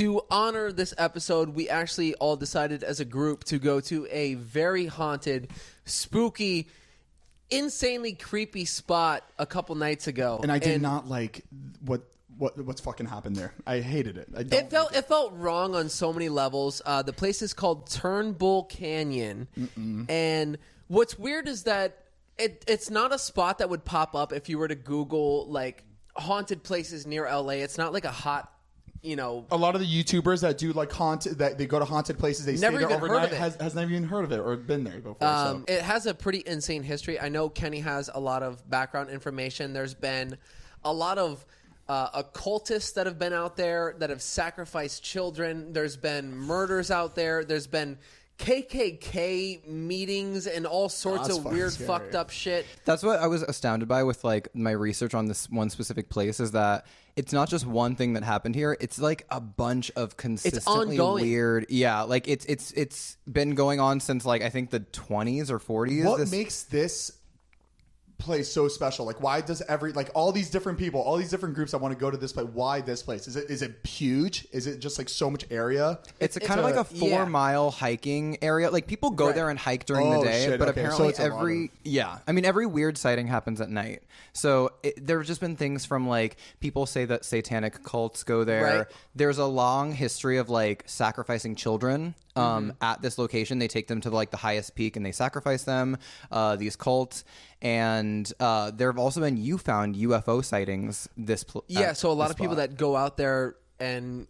To honor this episode, we actually all decided as a group to go to a very haunted, spooky, insanely creepy spot a couple nights ago. And I did not like what's fucking happened there. I hated it. It felt wrong on so many levels. The place is called Turnbull Canyon. And what's weird is that it's not a spot that would pop up if you were to Google like haunted places near LA. It's not like a hot, a lot of the YouTubers that do like haunted, that they go to haunted places, they never stay there even heard overnight, of it. has never even heard of it or been there before. It has a pretty insane history. I know Kenny has a lot of background information. There's been a lot of occultists that have been out there that have sacrificed children. There's been murders out there. There's been KKK meetings and all sorts of weird, fucked up shit. That's what I was astounded by with like my research on this one specific place, is that it's not just one thing that happened here. It's like a bunch of consistently weird. Yeah, like it's been going on since like I think the 20s or 40s. What makes this place so special? Like, why does all these different people, all these different groups that want to go to this place, why this place? Is it huge? Is it just like so much area? It's kind of like a 4-mile hiking area. Like people go there and hike during the day, but apparently every weird sighting happens at night. So there's just been things from like people say that satanic cults go there. Right. There's a long history of like sacrificing children at this location. They take them to like the highest peak and they sacrifice them, these cults. And there have also been found UFO sightings. So a lot of people that go out there and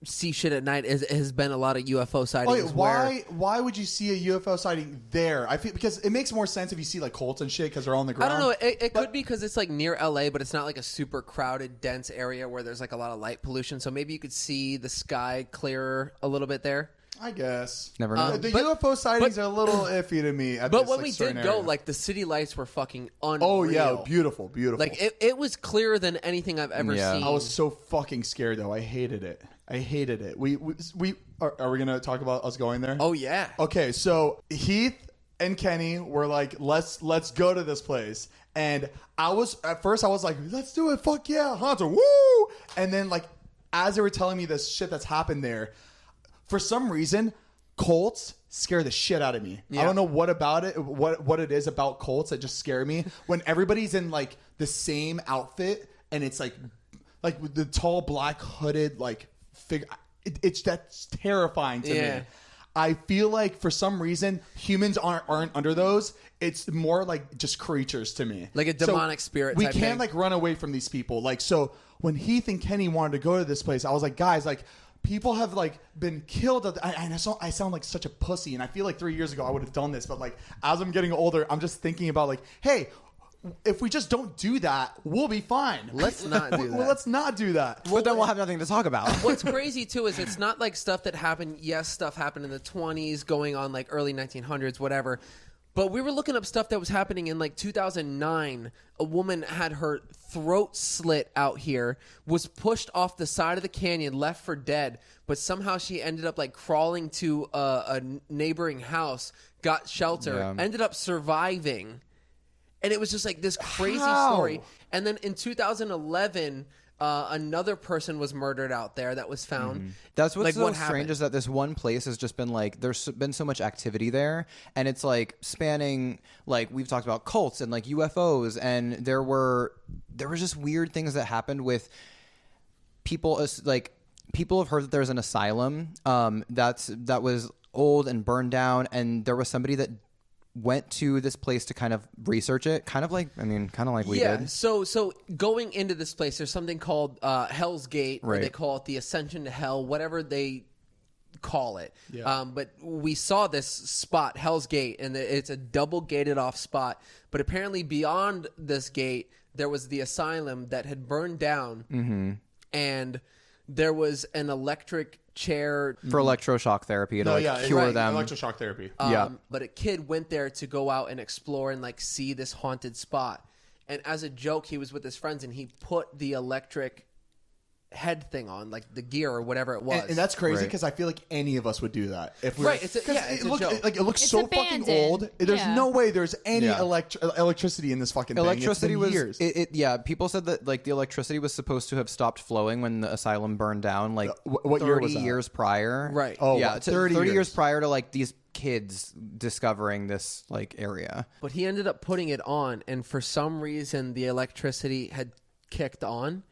see shit at night has been a lot of UFO sightings. Why would you see a UFO sighting there? I feel because it makes more sense if you see like cults and shit because they're on the ground. I don't know. It could be because it's like near LA, but it's not like a super crowded, dense area where there's like a lot of light pollution. So maybe you could see the sky clearer a little bit there. I guess. Never know. The UFO sightings are a little iffy to me. But when we did go, like the city lights were fucking unreal. Oh yeah, beautiful. Like it was clearer than anything I've ever seen. I was so fucking scared though. I hated it. We are we gonna talk about us going there? Oh yeah. Okay, so Heath and Kenny were like, let's go to this place, and at first I was like, let's do it. Fuck yeah, Hunter, woo! And then like as they were telling me this shit that's happened there. For some reason, cults scare the shit out of me. Yeah. I don't know what about it, what it is about cults that just scare me. When everybody's in like the same outfit and it's like with the tall black hooded like figure, that's terrifying to me. I feel like for some reason humans aren't under those. It's more like just creatures to me, like a demonic spirit. We can't like run away from these people. Like so, when Heath and Kenny wanted to go to this place, I was like, guys, like. People have like been killed. I sound like such a pussy, and I feel like 3 years ago I would have done this. But like as I'm getting older, I'm just thinking about like, hey, if we just don't do that, we'll be fine. Let's not do that. Well, let's not do that. But then we'll have nothing to talk about. What's crazy too is it's not like stuff that happened. Yes, stuff happened in the 20s, going on like early 1900s, whatever. But we were looking up stuff that was happening in like 2009. A woman had her throat slit out here, was pushed off the side of the canyon, left for dead. But somehow she ended up like crawling to a neighboring house, got shelter, ended up surviving. And it was just like this crazy story. And then in 2011... another person was murdered out there that was found. That's what's so strange is that this one place has just been like, there's been so much activity there, and it's like spanning, like we've talked about cults and like UFOs, and there were just weird things that happened with people. Like people have heard that there's an asylum that was old and burned down, and there was somebody that went to this place to kind of research it, kind of like we did. So going into this place, there's something called Hell's Gate, or they call it the Ascension to Hell, whatever they call it. Yeah. But we saw this spot, Hell's Gate, and it's a double gated off spot. But apparently beyond this gate, there was the asylum that had burned down, and there was an electric chair for electroshock therapy to cure them. Electroshock therapy. But a kid went there to go out and explore and like see this haunted spot. And as a joke, he was with his friends and he put the electric head thing on, like the gear or whatever it was. And that's crazy Right. because I feel like any of us would do that if we Right, were, it's a joke. Like it looks It's so fucking abandoned. old. There's Yeah. no way there's any Yeah. electricity in this fucking thing. Electricity It's been was years. yeah. People said that like the electricity was supposed to have stopped flowing when the asylum burned down, like What 30 year was that? years prior. Right. Oh, yeah, wow. 30 years. years prior to like these kids discovering this like area. But he ended up putting it on, and for some reason the electricity had kicked on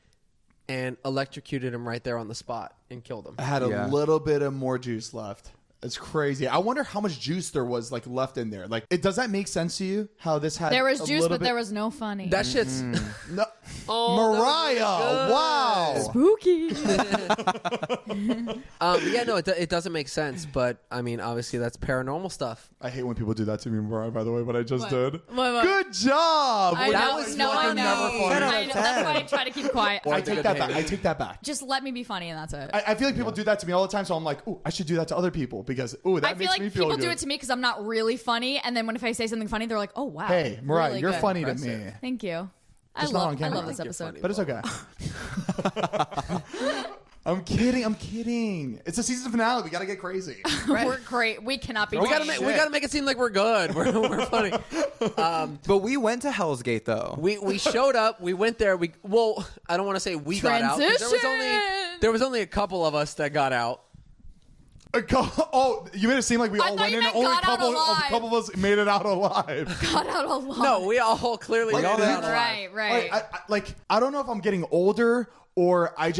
and electrocuted him right there on the spot and killed him. I had a Yeah. little bit of more juice left. It's crazy. I wonder how much juice there was like left in there. Like, does that make sense to you? How this had There was a juice, little but bit- there was no funny. That shit's No. Oh, Mariah. Wow. spooky. yeah, no, it doesn't make sense. But I mean, obviously that's paranormal stuff. I hate when people do that to me, Mariah. By the way, what I just did. What? Good job. I That know, was no, fucking I know. never funny. I know. That's why I try to keep quiet. I take that back. I take that back. Just let me be funny, and that's it. I feel like people do that to me all the time, so I'm like, ooh, I should do that to other people because, ooh, that I feel makes like me feel people good. do it to me because I'm not really funny, and then if I say something funny, they're like, "Oh wow, Hey, Mariah, really you're good." funny to Impressive. me. Thank you. Just not on I camera. love this I think you're episode. But it's okay. I'm kidding. It's a season finale. We got to get crazy. We're great. We cannot be. We gotta funny. make it seem like we're good. We're funny. But we went to Hell's Gate though. We showed up. We went there. I don't want to say we got out. 'Cause Transition! There was only a couple of us that got out. Oh, you made it seem like we I all thought went you in and meant only a got out couple alive. of us made it out alive. Got out a lot. No, we all clearly Like, made all it that- out alive. Right. I don't know if I'm getting older or I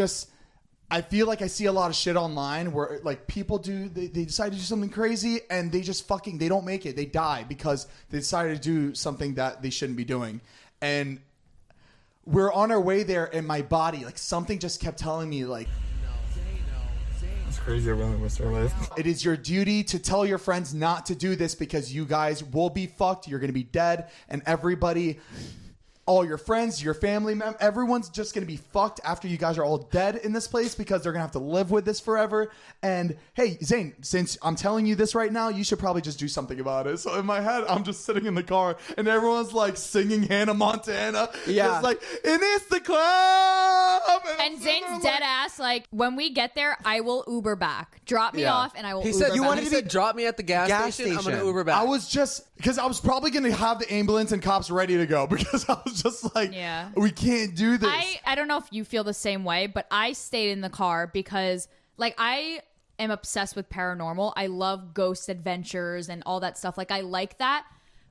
feel like I see a lot of shit online where like people they decide to do something crazy and they just they don't make it. They die because they decided to do something that they shouldn't be doing. And we're on our way there and my body, like something just kept telling me like, It's crazy. I really missed our life. it is your duty to tell your friends not to do this because you guys will be fucked. You're going to be dead. And everybody, all your friends, your family members, everyone's just going to be fucked after you guys are all dead in this place because they're going to have to live with this forever. And hey, Zane, since I'm telling you this right now, you should probably just do something about it. So in my head, I'm just sitting in the car and everyone's like singing Hannah Montana. Yeah. It's like, it is the club. And Zane's dead ass. Like when we get there, I will Uber back. Drop me Yeah. off, and I will. He Uber said back. you wanted to drop me at the gas station. I'm gonna Uber back. I was just because I was probably going to have the ambulance and cops ready to go because I was just like, Yeah. we can't do this. I don't know if you feel the same way, but I stayed in the car because like I am obsessed with paranormal. I love ghost adventures and all that stuff. Like I like that.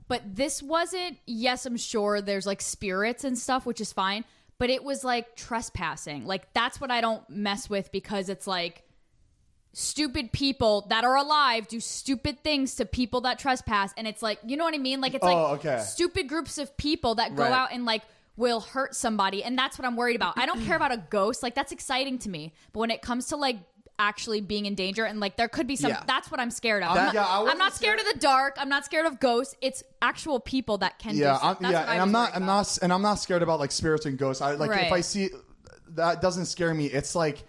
But this wasn't, yes, I'm sure there's like spirits and stuff, which is fine, but it was like trespassing. Like that's what I don't mess with because it's like stupid people that are alive do stupid things to people that trespass, and it's like, you know what I mean? Like it's like okay. stupid groups of people that go Right. out and like will hurt somebody, and that's what I'm worried about. I don't care about a ghost, like that's exciting to me, but when it comes to like actually being in danger and like there could be some, Yeah. that's what I'm scared of. I I'm not wasn't scared of the dark. I'm not scared of ghosts. It's actual people that can do stuff. That's what I and was worried about. I'm not scared about like spirits and ghosts. I like if Right. I see that doesn't scare me. It's like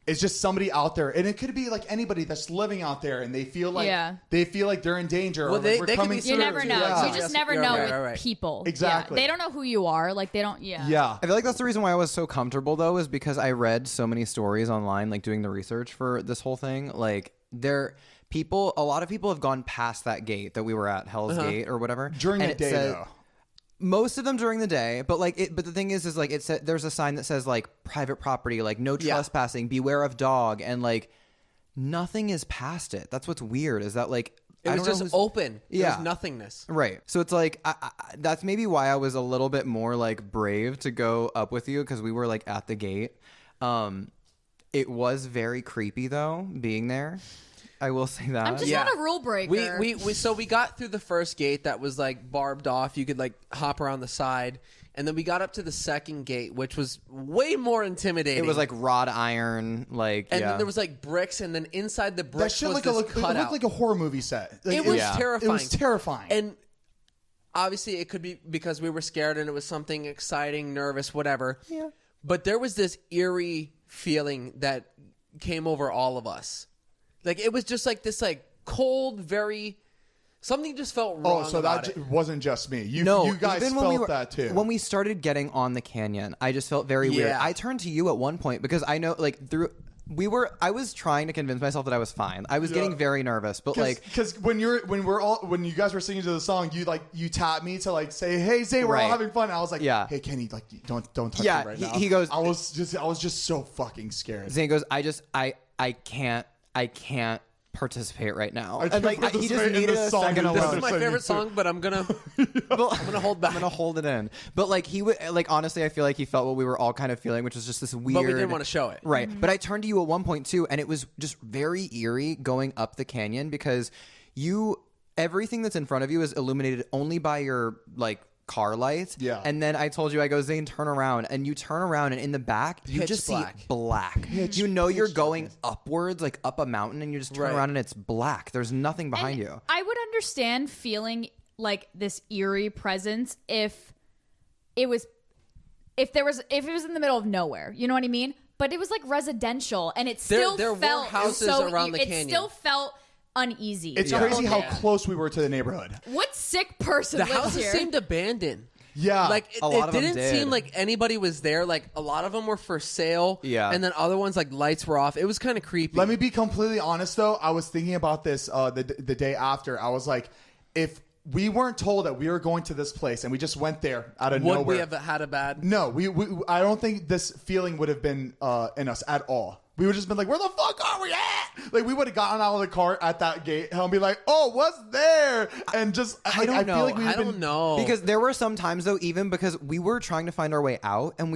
it's just somebody out there, and it could be like anybody that's living out there, and they feel like Yeah. they're in danger. Well, or, they- like, we're they could coming be You through. never know. Yeah. You just never You're know right, with right. people. Exactly. Yeah. They don't know who you are. Like they don't. Yeah. Yeah. I feel like that's the reason why I was so comfortable though, is because I read so many stories online, like doing the research for this whole thing. Like a lot of people have gone past that gate that we were at, Hell's Gate or whatever. During and the it day, said- though. Most of them during the day, but the thing is like it said there's a sign that says like private property, like no Yeah. trespassing, beware of dog, and like nothing is past it. That's what's weird is that like It I was don't know just who's- open. There Yeah. was nothingness. Right. So it's like that's maybe why I was a little bit more like brave to go up with you because we were like at the gate. It was very creepy though being there. I will say that. I'm just Yeah. not a rule breaker. We got through the first gate that was like barbed off. You could like hop around the side, and then we got up to the second gate, which was way more intimidating. It was like wrought iron, like and yeah. then there was like bricks, and then inside the That bricks shit was like this it looked cutout. like a horror movie set. Like, It was Yeah. terrifying. It was terrifying. And obviously, it could be because we were scared and it was something exciting, nervous, whatever. Yeah. But there was this eerie feeling that came over all of us. Like it was just like this, like cold, very Something just felt wrong. Oh, so about that it. wasn't just me. You guys even felt that too. When we started getting on the canyon, I just felt very weird. Yeah. I turned to you at one point because I know, like, I was trying to convince myself that I was fine. I was getting very nervous, but because when you guys were singing to the song, you tapped me to like say, "Hey Zane, we're all Right. having fun." And I was like, Yeah. "Hey Kenny, like don't touch Yeah, me right he- now." he goes- I was just so fucking scared. Zane goes, I can't participate right now. I And like can't he just participate in needed this a song second that you This alone. is my Singing favorite too. song, but I'm gonna hold back. I'm gonna hold it in. But like he would like honestly, I feel like he felt what we were all kind of feeling, which was just this weird. But we didn't want to show it. Right. But I turned to you at one point too, and it was just very eerie going up the canyon because everything that's in front of you is illuminated only by your like car lights. Yeah. And then I told you, I go, Zane, turn around, and you turn around, and in the back you Pitch just black. see black. You know you're going upwards, like up a mountain, and you just turn Right. around and it's black. There's nothing behind And you. I would understand feeling like this eerie presence if it was in the middle of nowhere. You know what I mean? But it was like residential, and it still there were felt houses so around the it canyon. still felt uneasy. It's to crazy go how there. close we were to the neighborhood. What sick person The lives houses here? seemed abandoned. Yeah, Like A lot it of them didn't did. seem like anybody was there. Like a lot of them were for sale. Yeah. And then other ones like lights were off. It was kind of creepy. Let me be completely honest, though. I was thinking about this the day after. I was like, if we weren't told that we were going to this place and we just went there out of Would nowhere, we have had a bad? no, I don't think this feeling would have been in us at all. We would have just been like, where the fuck are we at? Like, we would have gotten out of the car at that gate and be like, oh, what's there? And just, I don't I know. feel like we I would have don't been. know. Because there were some times though, even because we were trying to find our way out, and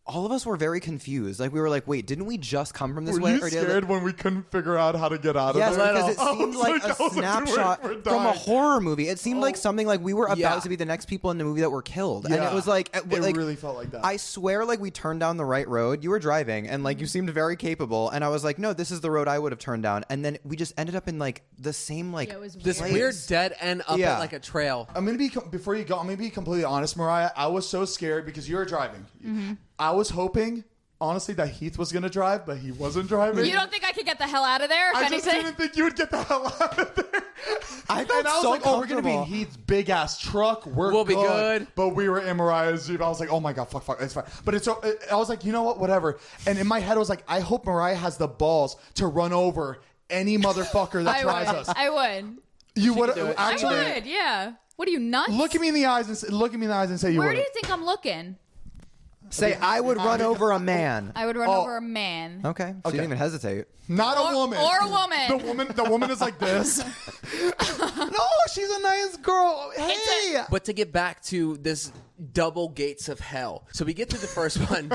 all of us were very confused. Like we were like, wait, didn't we just come from this Were way? you Or did scared when we couldn't figure out how to get out of Yes, there? because it I seemed was like I a was like, snapshot we're from a dying. horror movie. It seemed like something like we were about Yeah. to be the next people in the movie that were killed. And Yeah. it was like, It really felt like that. I swear, like we turned down the right road. You were driving, and like you seemed very capable. And I was like, no, this is the road I would have turned down. And then we just ended up in like the same like Yeah, it was This weird. weird dead end up Yeah. at like a trail. I'm gonna be before you go. I'm gonna be completely honest, Mariah. I was so scared because you were driving. I was hoping, honestly, that Heath was gonna drive, but he wasn't driving. You don't think I could get the hell out of there? If I just anything? didn't think you would get the hell out of there. I felt And I was so like, oh, we're gonna be in comfortable. Heath's big ass truck. We'll be good. But we were in Mariah's Jeep. I was like, oh my god, fuck, it's fine. But it's so. I was like, you know what, whatever. And in my head, I was like, I hope Mariah has the balls to run over any motherfucker that tries us. I would. You would do it. actually I would. Yeah. What are you nuts? look at me in the eyes and say you Where would. do you think I'm looking? say I would run over a man. I would run Oh. over a man. Okay, she didn't even hesitate. Not a woman. Or a woman. The woman is like this. No, she's a nice girl. Hey. But to get back to this double gates of hell. So we get to the first one,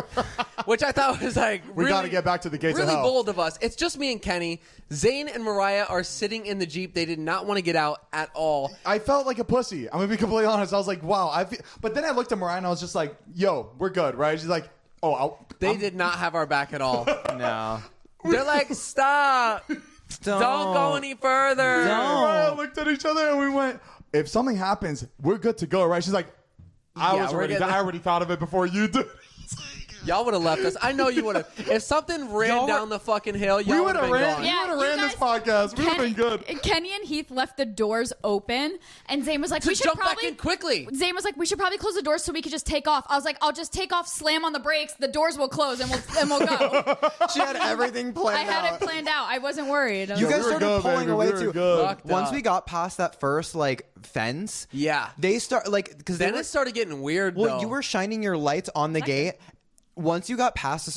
which I thought was like We really, gotta get back to the gates of really hell. bold of us. It's just me and Kenny. Zane and Mariah are sitting in the Jeep. They did not want to get out at all. I felt like a pussy. I'm gonna be completely honest. I was like, wow. But then I looked at Mariah and I was just like, yo, we're good, right? She's like, oh, They did not have our back at all. No, They're like, stop. Don't go any further. Mariah looked at each other and we went, if something happens, we're good to go, right? She's like, I already thought of it before you did. Y'all would have left us. I know you would have. If something ran down the fucking hill, We y'all would would have have been ran. gone. We Yeah, would have you ran this guys- podcast. We would have been good. Kenny and Heath left the doors open, and Zane was like, "We should Jump probably back in quickly. Zane was like, "We should probably close the doors so we could just take off." I was like, "I'll just take off, slam on the brakes, the doors will close, and we'll go." she had everything planned. I had out. it planned out. I wasn't worried. I was You like, guys we were started good, pulling baby. away We were too. good. Fucked Once up. we got past that first like fence, Yeah. they start like because Then it started getting weird. Well, though. you were shining your lights on the gate. Once we got past a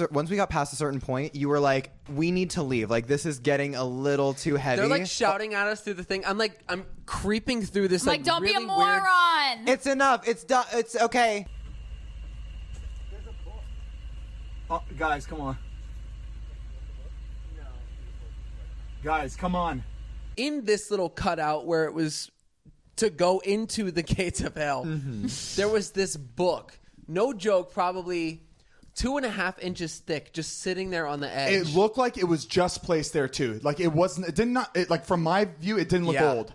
certain point, you were like, "We need to leave. Like this is getting a little too heavy." They're like shouting at us through the thing. I'm creeping through this. I'm like, "Don't really be a moron." Weird... It's enough. It's done. It's okay. Oh, guys, come on. Guys, come on. In this little cutout where it was to go into the gates of hell, there was this book. No joke, probably 2.5 inches thick, just sitting there on the edge. It looked like it was just placed there too. Like it wasn't. It did not. Like from my view, it didn't look Yeah. old.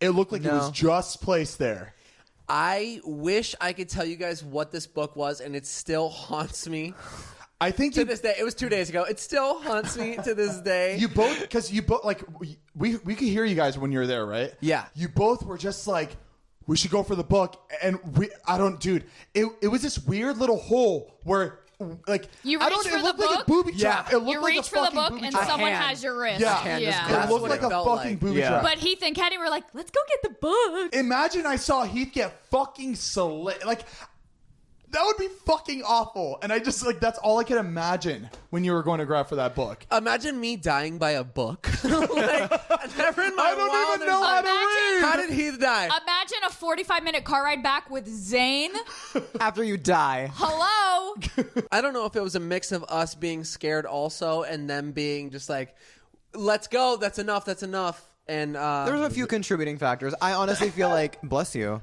It looked like it was No. just placed there. I wish I could tell you guys what this book was, and it still haunts me. I think to this day, it was 2 days ago. It still haunts me to this day. You both like we could hear you guys when you were there, right? Yeah. You both were just like, we should go for the book, and it was this weird little hole where. Like You I reach don't, for it looked the like book? a booby trap. It looked You like reach a for the fucking book booby and trap. someone hand. has your wrist. Yeah. hand just It That's looked what like it a felt fucking like. booby Yeah. trap. But Heath and Kenny were like, let's go get the book. Imagine I saw Heath get fucking like that would be fucking awful. And I just like that's all I could imagine when you were going to grab for that book. Imagine me dying by a book. Like, never in my I don't even know how to read. How did Heath die? Imagine a 45-minute car ride back with Zane. After you die. Hello. I don't know if it was a mix of us being scared also and them being just like, let's go. That's enough. That's enough. And There's a few contributing factors. I honestly feel like, bless you.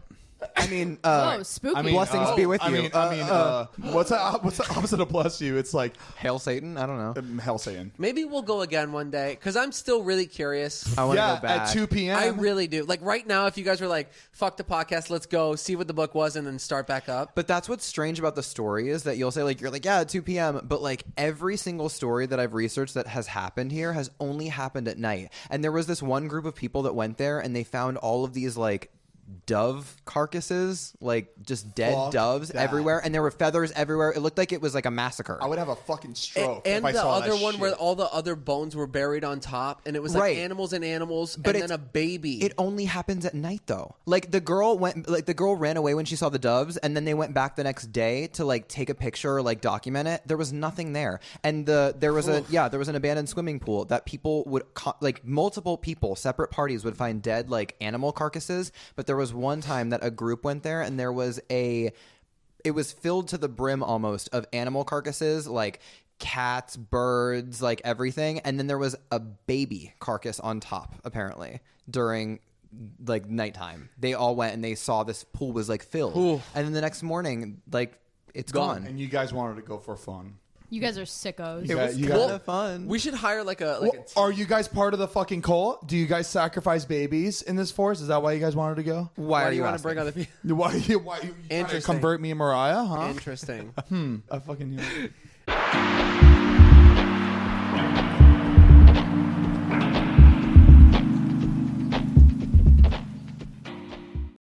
I mean, Whoa, spooky. blessings be with you. What's the opposite of bless you? It's like Hail Satan? I don't know. hell saying. maybe we'll go again one day because I'm still really curious. I want to Yeah, go back. at 2 p.m. I really do. Like right now, if you guys were like, fuck the podcast, let's go see what the book was and then start back up. But that's what's strange about the story is that you'll say like, you're like, yeah, at 2 p.m. But like every single story that I've researched that has happened here has only happened at night. And there was this one group of people that went there and they found all of these like dove carcasses, like just dead Fuck doves that. everywhere, and there were feathers everywhere. It looked like it was like a massacre. I would have a fucking stroke And if I the saw other that one shit. where all the other bones were buried on top, and it was like Right. animals and animals, But and then it's- a baby. It only happens at night though. Like the girl ran away when she saw the doves, and then they went back the next day to like take a picture or like document it. There was nothing there, and there was an abandoned swimming pool that people would like multiple people, separate parties would find dead like animal carcasses. But there was one time that a group went there, and there was it was filled to the brim almost of animal carcasses, like cats, birds, like everything. And then there was a baby carcass on top, apparently, during like nighttime. They all went and they saw this pool was like filled. Ooh. And then the next morning, like it's gone. and you guys wanted to go for fun. You guys are sickos. Yeah, you Kind guys- of fun. we should hire like a Well, are you guys part of the fucking cult? Do you guys sacrifice babies in this force? Is that why you guys wanted to go? Why why are do you want to asking? bring other people? Why you trying to Interesting. convert me and Mariah, huh? Interesting. I fucking knew it.